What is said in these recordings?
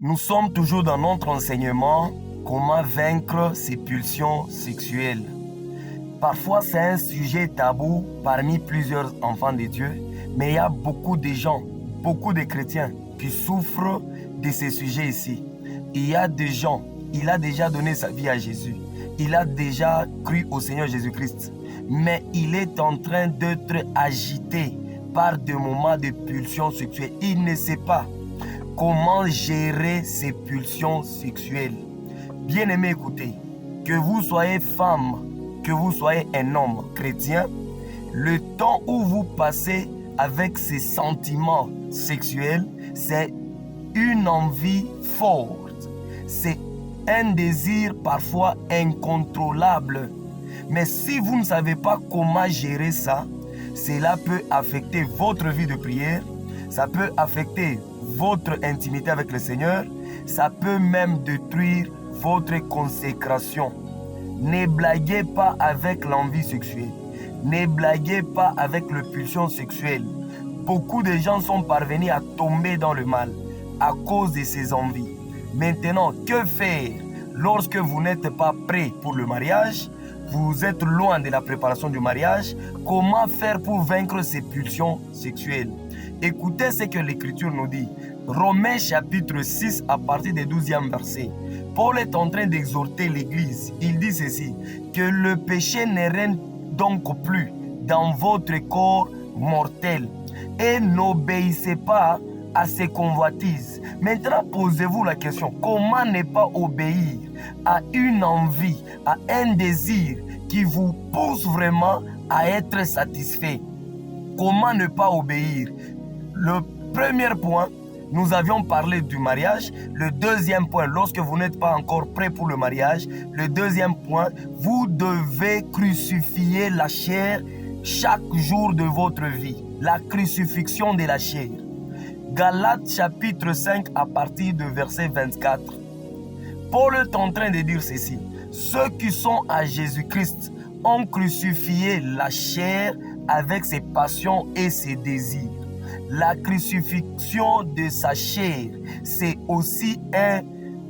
Nous sommes toujours dans notre enseignement, comment vaincre ses pulsions sexuelles. Parfois, c'est un sujet tabou parmi plusieurs enfants de Dieu, mais il y a beaucoup de gens, beaucoup de chrétiens qui souffrent de ces sujets ici. Il y a des gens, il a déjà donné sa vie à Jésus, il a déjà cru au Seigneur Jésus-Christ, mais il est en train d'être agité par des moments de pulsions sexuelles. Il ne sait pas comment gérer ces pulsions sexuelles. Bien-aimé, écoutez, que vous soyez femme, que vous soyez un homme chrétien, le temps où vous passez avec ces sentiments sexuels, c'est une envie forte. C'est un désir parfois incontrôlable. Mais si vous ne savez pas comment gérer ça, cela peut affecter votre vie de prière, ça peut affecter votre intimité avec le Seigneur, ça peut même détruire votre consécration. Ne blaguez pas avec l'envie sexuelle. Ne blaguez pas avec le pulsion sexuelle. Beaucoup de gens sont parvenus à tomber dans le mal à cause de ces envies. Maintenant, que faire lorsque vous n'êtes pas prêt pour le mariage? Vous êtes loin de la préparation du mariage. Comment faire pour vaincre ces pulsions sexuelles? Écoutez ce que l'Écriture nous dit. Romains chapitre 6 à partir du 12e verset. Paul est en train d'exhorter l'Église. Il dit ceci, que le péché ne règne donc plus dans votre corps mortel et n'obéissez pas à ses convoitises. Maintenant, posez-vous la question, comment ne pas obéir à une envie, à un désir qui vous pousse vraiment à être satisfait? Comment ne pas obéir? Le premier point, nous avions parlé du mariage. Le deuxième point, lorsque vous n'êtes pas encore prêt pour le mariage, le deuxième point, vous devez crucifier la chair chaque jour de votre vie. La crucifixion de la chair. Galates chapitre 5 à partir de verset 24. Paul est en train de dire ceci. Ceux qui sont à Jésus-Christ ont crucifié la chair avec ses passions et ses désirs. La crucifixion de sa chair, c'est aussi un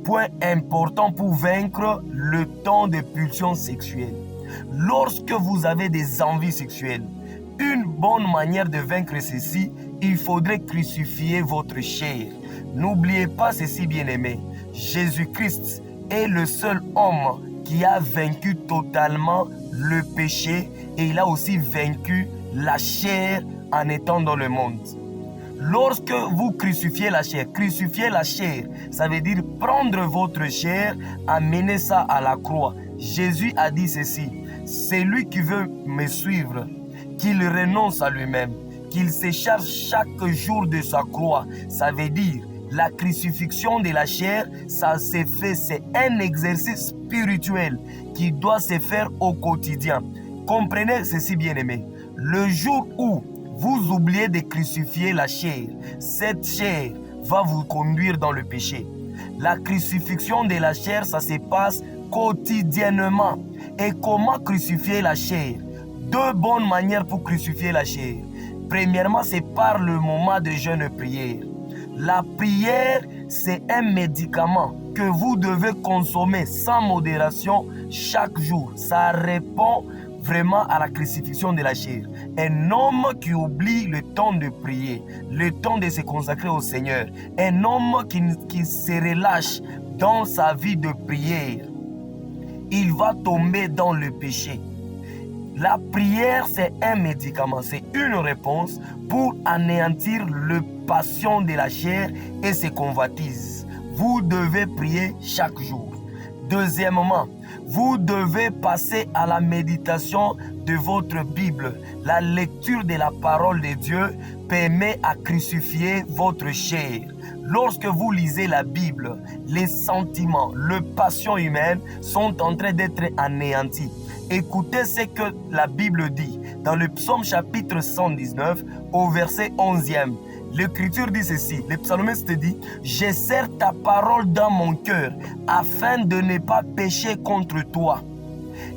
point important pour vaincre le temps de pulsions sexuelles. Lorsque vous avez des envies sexuelles, une bonne manière de vaincre ceci, il faudrait crucifier votre chair. N'oubliez pas ceci, bien-aimé. Jésus-Christ est le seul homme qui a vaincu totalement le péché et il a aussi vaincu la chair en étant dans le monde. Lorsque vous crucifiez la chair, ça veut dire prendre votre chair, amener ça à la croix. Jésus a dit ceci, celui qui veut me suivre, qu'il renonce à lui-même, qu'il se charge chaque jour de sa croix. Ça veut dire, la crucifixion de la chair, ça se fait, c'est un exercice spirituel qui doit se faire au quotidien. Comprenez ceci, bien-aimé. Le jour où vous oubliez de crucifier la chair, cette chair va vous conduire dans le péché. La crucifixion de la chair, ça se passe quotidiennement. Et comment crucifier la chair? Deux bonnes manières pour crucifier la chair. Premièrement, c'est par le moment de jeûne et prière. La prière, c'est un médicament que vous devez consommer sans modération chaque jour. Ça répond vraiment à la crucifixion de la chair. Un homme qui oublie le temps de prier, le temps de se consacrer au Seigneur, un homme qui se relâche dans sa vie de prière, il va tomber dans le péché. La prière, c'est un médicament, c'est une réponse pour anéantir le passion de la chair et ses convoitises. Vous devez prier chaque jour. Deuxièmement, vous devez passer à la méditation de votre Bible. La lecture de la parole de Dieu permet à crucifier votre chair. Lorsque vous lisez la Bible, les sentiments, les passions humaines sont en train d'être anéantis. Écoutez ce que la Bible dit dans le psaume chapitre 119 au verset 11e. L'Écriture dit ceci, le psalmiste dit « Je serre ta parole dans mon cœur afin de ne pas pécher contre toi. »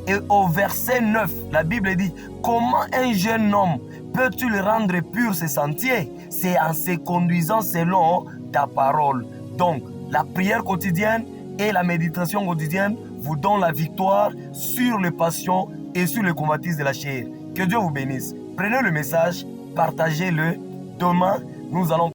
Et au verset 9, la Bible dit « Comment un jeune homme peux-tu rendre pur ses sentiers? C'est en se conduisant selon ta parole. » Donc, La prière quotidienne et la méditation quotidienne vous donnent la victoire sur les passions et sur les convoitises de la chair. Que Dieu vous bénisse. Prenez le message, partagez-le. Demain, nous allons